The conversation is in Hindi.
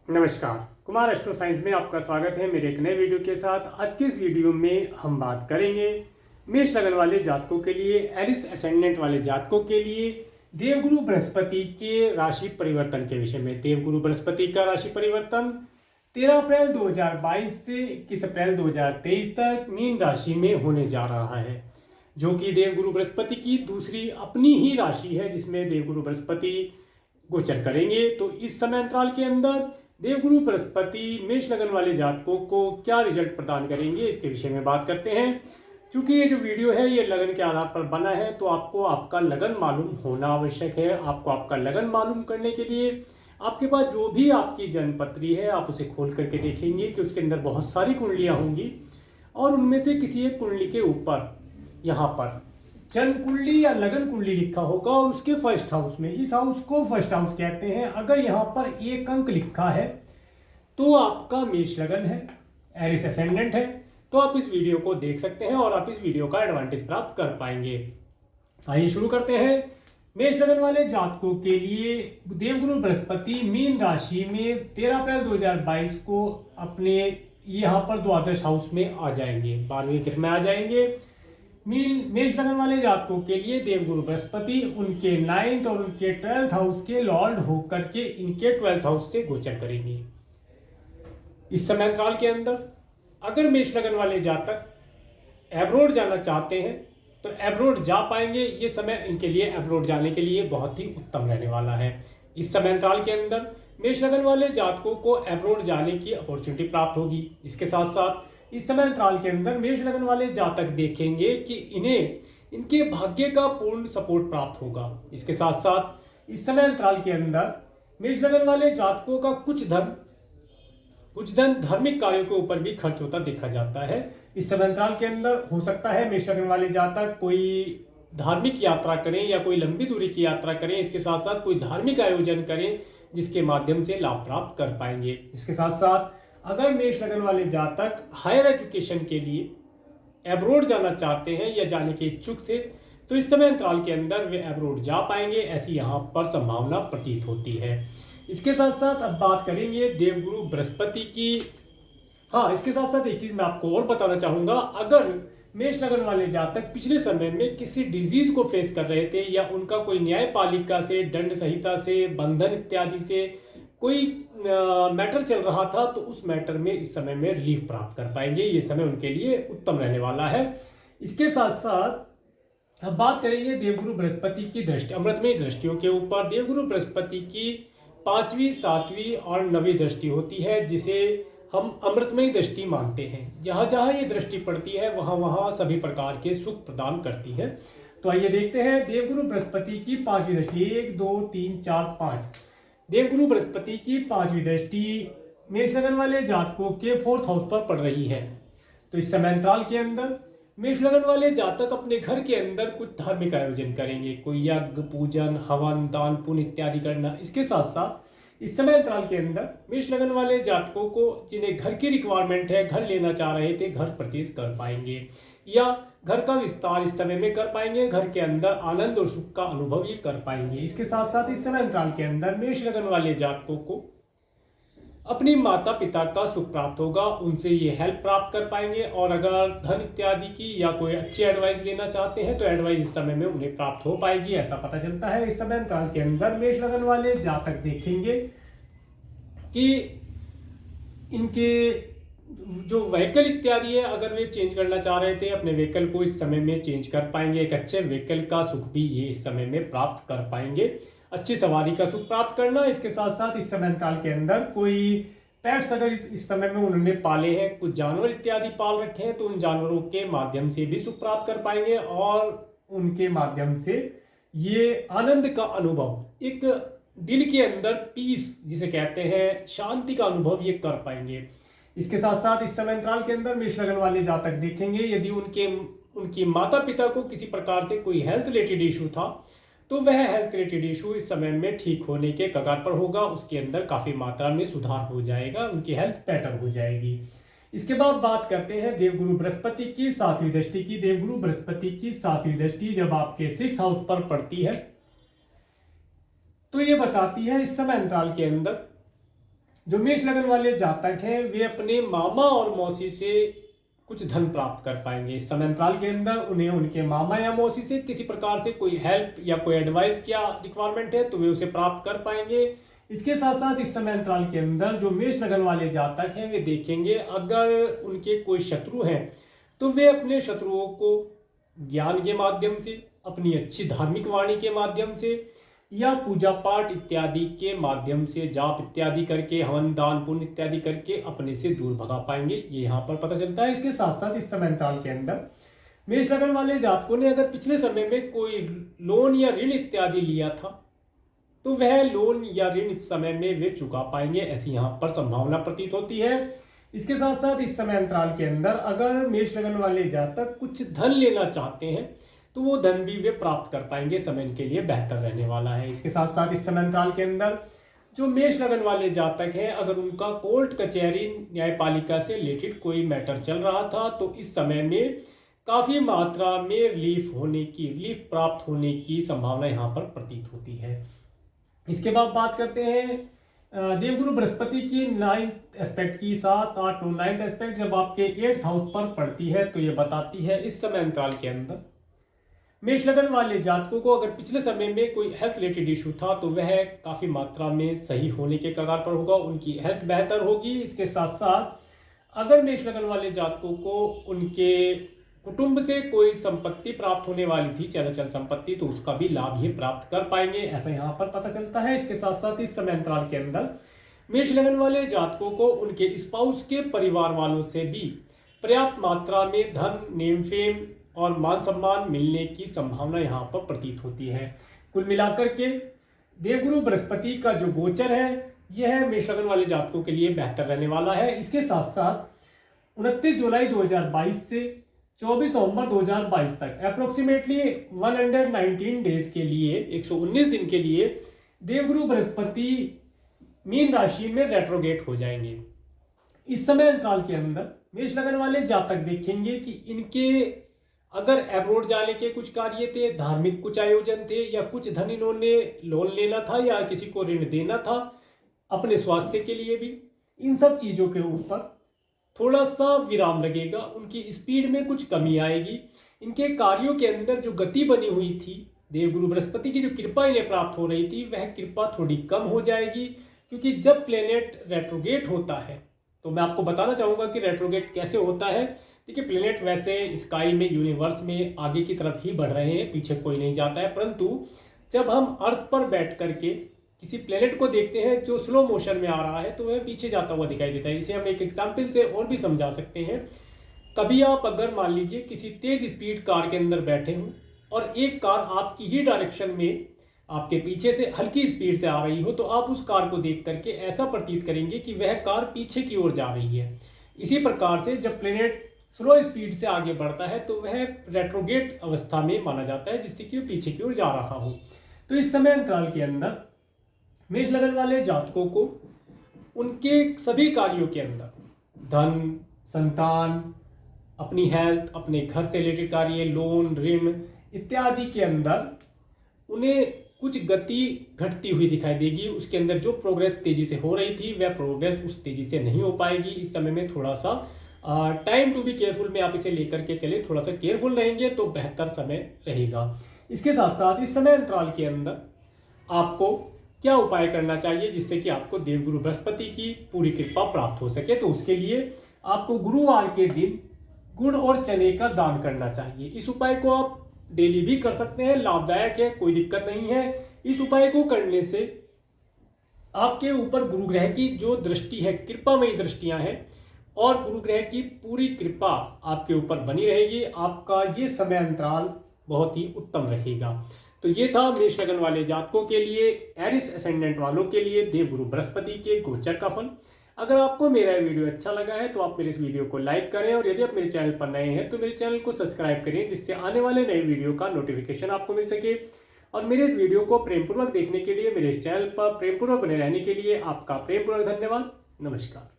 नमस्कार। कुमार एस्ट्रो साइंस में आपका स्वागत है मेरे एक नए वीडियो के साथ। आज के इस वीडियो में हम बात करेंगे मेष लगन वाले जातकों के लिए, एरिस असेंडेंट वाले जातकों के लिए देवगुरु बृहस्पति के राशि परिवर्तन के विषय में। देवगुरु बृहस्पति का राशि परिवर्तन 13 अप्रैल 2022 से 21 अप्रैल 2023 तक मीन राशि में होने जा रहा है, जो कि देवगुरु बृहस्पति की दूसरी अपनी ही राशि है जिसमें देवगुरु बृहस्पति गोचर करेंगे। तो इस समय अंतराल के अंदर देवगुरु बृहस्पति मेष लगन वाले जातकों को क्या रिजल्ट प्रदान करेंगे, इसके विषय में बात करते हैं। क्योंकि ये जो वीडियो है ये लगन के आधार पर बना है, तो आपको आपका लगन मालूम होना आवश्यक है। आपको आपका लगन मालूम करने के लिए आपके पास जो भी आपकी जन्मपत्री है आप उसे खोल करके देखेंगे कि उसके अंदर बहुत सारी कुंडलियाँ होंगी और उनमें से किसी एक कुंडली के ऊपर यहाँ पर जन्म कुंडली या लगन कुंडली लिखा होगा और उसके फर्स्ट हाउस में, इस हाउस को फर्स्ट हाउस कहते हैं। अगर यहाँ पर एक अंक लिखा है तो आपका मेष लगन है, एरिस असेंडेंट है। तो आप इस वीडियो को देख सकते हैं और आप इस वीडियो का एडवांटेज प्राप्त कर पाएंगे। आइए शुरू करते हैं। मेष लगन वाले जातकों के लिए देवगुरु बृहस्पति मीन राशि में 13 अप्रैल 2022 को अपने यहाँ पर द्वादश हाउस में आ जाएंगे, 12वें घर में आ जाएंगे। मेष लगन वाले जातकों के लिए देवगुरु बृहस्पति उनके 9th और उनके 12th हाउस के लॉर्ड होकर के इनके 12th हाउस से गोचर करेंगे। इस समय काल के अंदर अगर मेष लगन वाले जातक एब्रोड जाना चाहते हैं तो एब्रोड जा पाएंगे। ये समय इनके लिए एब्रोड जाने के लिए बहुत ही उत्तम रहने वाला है। इस समय काल के अंदर मेष लगन वाले जातकों को एब्रोड जाने की अपॉर्चुनिटी प्राप्त होगी। इसके साथ साथ इस समय अंतराल के अंदर मेष लगन वाले जातक देखेंगे कि इन्हें इनके भाग्य का पूर्ण सपोर्ट प्राप्त होगा। इसके साथ साथ इस समय अंतराल के अंदर मेष लगन वाले जातकों का कुछ धन धार्मिक कार्यों के ऊपर भी खर्च होता देखा जाता है। इस समय अंतराल के अंदर हो सकता है मेष लगन वाले जातक कोई धार्मिक यात्रा करें या कोई लंबी दूरी की यात्रा करें। इसके साथ साथ कोई धार्मिक आयोजन करें जिसके माध्यम से लाभ प्राप्त कर पाएंगे। इसके साथ साथ अगर मेष लगन वाले जातक हायर एजुकेशन के लिए एब्रोड जाना चाहते हैं या जाने के इच्छुक थे तो इस समय अंतराल के अंदर वे एब्रोड जा पाएंगे, ऐसी यहाँ पर संभावना प्रतीत होती है। इसके साथ साथ अब बात करेंगे देवगुरु बृहस्पति की। इसके साथ साथ एक चीज मैं आपको और बताना चाहूंगा। अगर मेष लगन वाले जातक पिछले समय में किसी डिजीज को फेस कर रहे थे या उनका कोई न्यायपालिका से, दंड संहिता से, बंधन इत्यादि से कोई मैटर चल रहा था तो उस मैटर में इस समय में रिलीफ प्राप्त कर पाएंगे। ये समय उनके लिए उत्तम रहने वाला है। इसके साथ साथ अब बात करेंगे देवगुरु बृहस्पति की दृष्टि, अमृतमयी दृष्टियों के ऊपर। देवगुरु बृहस्पति की 5वीं, 7वीं और 9वीं दृष्टि होती है जिसे हम अमृतमयी दृष्टि मानते हैं। जहां जहां ये दृष्टि पड़ती है वहां वहां सभी प्रकार के सुख प्रदान करती है। तो आइए देखते हैं देवगुरु बृहस्पति की 5वीं दृष्टि। 1 2 3 4 5 देवगुरु बृहस्पति की 5वीं दृष्टि मेष लगन वाले जातकों के 4th हाउस पर पड़ रही है। तो इस समय अंतराल के अंदर मेष लगन वाले जातक अपने घर के अंदर कुछ धार्मिक आयोजन करेंगे, कोई यज्ञ, पूजन, हवन, दान, पुण्य इत्यादि करना। इसके साथ साथ इस समय अंतराल के अंदर मेष लगन वाले जातकों को जिन्हें घर की रिक्वायरमेंट है, घर लेना चाह रहे थे, घर परचेज कर पाएंगे या घर का विस्तार इस समय में कर पाएंगे। घर के अंदर आनंद और सुख का अनुभव ये कर पाएंगे। इसके साथ साथ इस समय अंतराल के अंदर मेष लगन वाले जातकों को अपनी माता पिता का सुख प्राप्त होगा, उनसे ये हेल्प प्राप्त कर पाएंगे। और अगर धन इत्यादि की या कोई अच्छी एडवाइस लेना चाहते हैं तो एडवाइस इस समय में उन्हें प्राप्त हो पाएगी, ऐसा पता चलता है। इस समय अंतराल के अंदर मेष लगन वाले जातक देखेंगे कि इनके जो व्हीकल इत्यादि है, अगर वे चेंज करना चाह रहे थे अपने व्हीकल को, इस समय में चेंज कर पाएंगे। एक अच्छे व्हीकल का सुख भी ये इस समय में प्राप्त कर पाएंगे, अच्छी सवारी का सुख प्राप्त करना। इसके साथ साथ इस समय काल के अंदर कोई पेट्स अगर इस समय में उन्होंने पाले हैं, कुछ जानवर इत्यादि पाल रखे हैं, तो उन जानवरों के माध्यम से भी सुख प्राप्त कर पाएंगे और उनके माध्यम से ये आनंद का अनुभव, एक दिल के अंदर पीस जिसे कहते हैं, शांति का अनुभव ये कर पाएंगे। इसके साथ साथ इस समय अंतराल के अंदर मेष लगन वाले जातक देखेंगे यदि उनके माता पिता को किसी प्रकार से कोई हेल्थ रिलेटेड इशू था तो वह हेल्थ रिलेटेड इशू इस समय में ठीक होने के कगार पर होगा। उसके अंदर काफी मात्रा में सुधार हो जाएगा, उनकी हेल्थ बेटर हो जाएगी। इसके बाद बात करते हैं देवगुरु बृहस्पति की 7वीं दृष्टि की। देवगुरु बृहस्पति की 7वीं दृष्टि जब आपके 6th हाउस पर पड़ती है तो ये बताती है इस समय अंतराल के अंदर जो मेष लगन वाले जातक हैं वे अपने मामा और मौसी से कुछ धन प्राप्त कर पाएंगे। इस समय अंतराल के अंदर उन्हें उनके मामा या मौसी से किसी प्रकार से कोई हेल्प या कोई एडवाइस क्या रिक्वायरमेंट है तो वे उसे प्राप्त कर पाएंगे। इसके साथ साथ इस समय अंतराल के अंदर जो मेष लगन वाले जातक हैं वे देखेंगे अगर उनके कोई शत्रु हैं तो वे अपने शत्रुओं को ज्ञान के माध्यम से, अपनी अच्छी धार्मिक वाणी के माध्यम से या पूजा पाठ इत्यादि के माध्यम से, जाप इत्यादि करके, हवन दान पुण्य इत्यादि करके अपने से दूर भगा पाएंगे, ये यहाँ पर पता चलता है। इसके साथ साथ इस समय अंतराल के अंदर मेष लगन वाले जातकों ने अगर पिछले समय में कोई लोन या ऋण इत्यादि लिया था तो वह लोन या ऋण इस समय में वे चुका पाएंगे, ऐसी यहाँ पर संभावना प्रतीत होती है। इसके साथ साथ इस समय अंतराल के अंदर अगर मेष लगन वाले जातक कुछ धन लेना चाहते हैं तो वो धन भी वे प्राप्त कर पाएंगे, समय इनके लिए बेहतर रहने वाला है। इसके साथ साथ इस समय अंतराल के अंदर जो मेष लगन वाले जातक हैं अगर उनका कोर्ट कचहरी न्यायपालिका से रिलेटेड कोई मैटर चल रहा था तो इस समय में काफ़ी मात्रा में रिलीफ प्राप्त होने की संभावना यहाँ पर प्रतीत होती है। इसके बाद बात करते हैं देवगुरु बृहस्पति की 9th एस्पेक्ट की। 7, 8, 9 9th एस्पेक्ट जब आपके 8th हाउस पर पड़ती है तो ये बताती है इस समय अंतराल के अंदर मेष लगन वाले जातकों को अगर पिछले समय में कोई हेल्थ रिलेटेड इशू था तो वह काफ़ी मात्रा में सही होने के कगार पर होगा, उनकी हेल्थ बेहतर होगी। इसके साथ साथ अगर मेष लगन वाले जातकों को उनके कुटुंब से कोई संपत्ति प्राप्त होने वाली थी, चल संपत्ति, तो उसका भी लाभ ये प्राप्त कर पाएंगे, ऐसा यहाँ पर पता चलता है। इसके साथ साथ इस समय अंतराल के अंदर मेष लगन वाले जातकों को उनके स्पाउस के परिवार वालों से भी पर्याप्त मात्रा में धन, नेम फेम और मान सम्मान मिलने की संभावना यहाँ पर प्रतीत होती है। कुल मिलाकर के देवगुरु बृहस्पति का जो गोचर है यह मेष लगन वाले जातकों के लिए बेहतर रहने वाला है। इसके साथ साथ 29 जुलाई 2022 से 24 नवंबर 2022 तक अप्रोक्सीमेटली 119 डेज के लिए, 119 दिन के लिए देवगुरु बृहस्पति मीन राशि में रेट्रोगेट हो जाएंगे। इस समय अंतराल के अंदर मेष लगन वाले जातक देखेंगे कि इनके अगर एब्रोड जाने के कुछ कार्य थे, धार्मिक कुछ आयोजन थे या कुछ धन इन्होंने लोन लेना था या किसी को ऋण देना था अपने स्वास्थ्य के लिए भी, इन सब चीज़ों के ऊपर थोड़ा सा विराम लगेगा, उनकी स्पीड में कुछ कमी आएगी। इनके कार्यों के अंदर जो गति बनी हुई थी, देवगुरु बृहस्पति की जो कृपा इन्हें प्राप्त हो रही थी वह कृपा थोड़ी कम हो जाएगी, क्योंकि जब प्लेनेट रेट्रोगेट होता है तो मैं आपको बताना चाहूँगा कि रेट्रोगेट कैसे होता है। देखिए, प्लेनेट वैसे स्काई में, यूनिवर्स में आगे की तरफ ही बढ़ रहे हैं, पीछे कोई नहीं जाता है, परंतु जब हम अर्थ पर बैठ करके किसी प्लेनेट को देखते हैं जो स्लो मोशन में आ रहा है तो वह पीछे जाता हुआ दिखाई देता है। इसे हम एक एग्जाम्पल से और भी समझा सकते हैं। कभी आप अगर मान लीजिए किसी तेज स्पीड कार के अंदर बैठे हों और एक कार आपकी ही डायरेक्शन में आपके पीछे से हल्की स्पीड से आ रही हो तो आप उस कार को देख करके ऐसा प्रतीत करेंगे कि वह कार पीछे की ओर जा रही है। इसी प्रकार से जब प्लेनेट स्लो स्पीड से आगे बढ़ता है तो वह रेट्रोगेट अवस्था में माना जाता है, जिससे कि वह पीछे की ओर जा रहा हो। तो इस समय अंतराल के अंदर मेष लगन वाले जातकों को उनके सभी कार्यों के अंदर, धन, संतान, अपनी हेल्थ, अपने घर से रिलेटेड कार्य, लोन, ऋण इत्यादि के अंदर उन्हें कुछ गति घटती हुई दिखाई देगी। उसके अंदर जो प्रोग्रेस तेजी से हो रही थी वह प्रोग्रेस उस तेजी से नहीं हो पाएगी। इस समय में थोड़ा सा टाइम टू बी केयरफुल में आप इसे लेकर के चले, थोड़ा सा केयरफुल रहेंगे तो बेहतर समय रहेगा। इसके साथ साथ इस समय अंतराल के अंदर आपको क्या उपाय करना चाहिए जिससे कि आपको देवगुरु बृहस्पति की पूरी कृपा प्राप्त हो सके, तो उसके लिए आपको गुरुवार के दिन गुड़ और चने का दान करना चाहिए। इस उपाय को आप डेली भी कर सकते हैं, लाभदायक है, कोई दिक्कत नहीं है। इस उपाय को करने से आपके ऊपर गुरु ग्रह की जो दृष्टि है, कृपामयी दृष्टियां हैं, और गुरु ग्रह की पूरी कृपा आपके ऊपर बनी रहेगी। आपका ये समय अंतराल बहुत ही उत्तम रहेगा। तो ये था मेष लगन वाले जातकों के लिए, एरिस असेंडेंट वालों के लिए देवगुरु बृहस्पति के गोचर का फल। अगर आपको मेरा वीडियो अच्छा लगा है तो आप मेरे इस वीडियो को लाइक करें, और यदि आप मेरे चैनल पर नए हैं तो मेरे चैनल को सब्सक्राइब करें, जिससे आने वाले नए वीडियो का नोटिफिकेशन आपको मिल सके। और मेरे इस वीडियो को प्रेमपूर्वक देखने के लिए, मेरे इस चैनल पर प्रेमपूर्वक बने रहने के लिए आपका प्रेमपूर्वक धन्यवाद। नमस्कार।